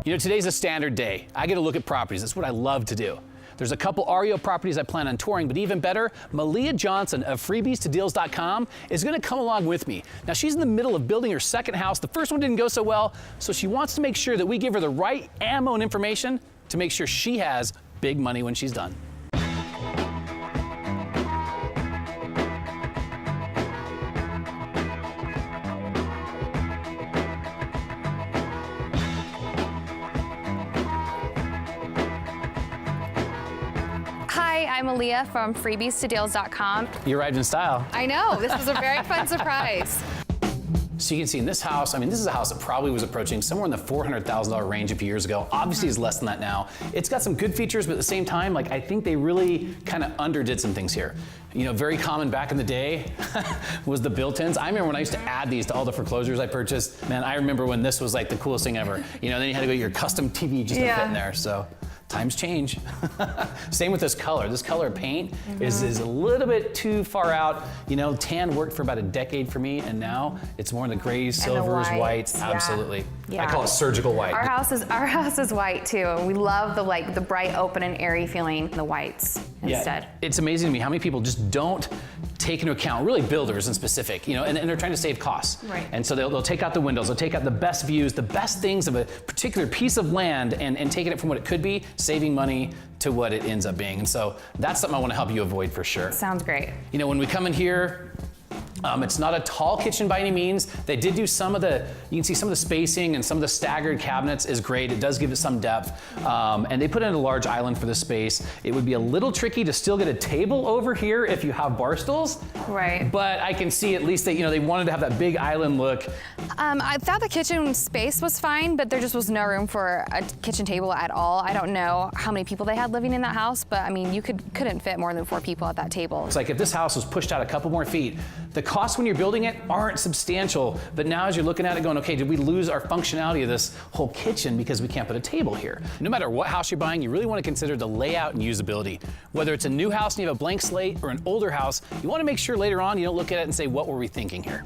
You know, today's a standard day. I get to look at properties. That's what I love to do. There's a couple REO properties I plan on touring, but even better, Malia Johnson of freebies2deals.com is gonna come along with me. Now, she's in the middle of building her second house. The first one didn't go so well, so she wants to make sure that we give her the right ammo and information to make sure she has big money when she's done. Hi, I'm Aaliyah from freebies2deals.com. You arrived in style. I know, this was a very fun surprise. So you can see in this house, I mean, this is a house that probably was approaching somewhere in the $400,000 range a few years ago. Obviously, it's less than that now. It's got some good features, but at the same time, like, I think they really kind of underdid some things here. You know, very common back in the day was the built-ins. I remember when I used to add these to all the foreclosures I purchased. Man, I remember when this was like the coolest thing ever. You know, then you had to go get your custom TV just to fit in there. So times change. Same with this color. This color of paint is a little bit too far out. You know, tan worked for about a decade for me, and now it's more in the grays, silvers, whites. Absolutely. Yeah. I call it surgical white. Our house is white too, and we love the bright, open, and airy feeling in the whites instead. It's amazing to me how many people just don't take into account, really builders in specific, you know, and they're trying to save costs. Right. And so they'll take out the windows, they'll take out the best views, the best things of a particular piece of land and taking it from what it could be, saving money to what it ends up being. And so that's something I want to help you avoid for sure. Sounds great. You know, when we come in here, it's not a tall kitchen by any means. They did do some of the, you can see some of the spacing and some of the staggered cabinets is great. It does give it some depth. And they put in a large island for the space. It would be a little tricky to still get a table over here if you have bar stools. Right. But I can see at least that, you know, they wanted to have that big island look. I thought the kitchen space was fine, but there just was no room for a kitchen table at all. I don't know how many people they had living in that house, but I mean, you couldn't fit more than 4 people at that table. It's like if this house was pushed out a couple more feet, the costs when you're building it aren't substantial, but now as you're looking at it going, okay, did we lose our functionality of this whole kitchen because we can't put a table here? No matter what house you're buying, you really want to consider the layout and usability. Whether it's a new house and you have a blank slate or an older house, you want to make sure later on you don't look at it and say, what were we thinking here?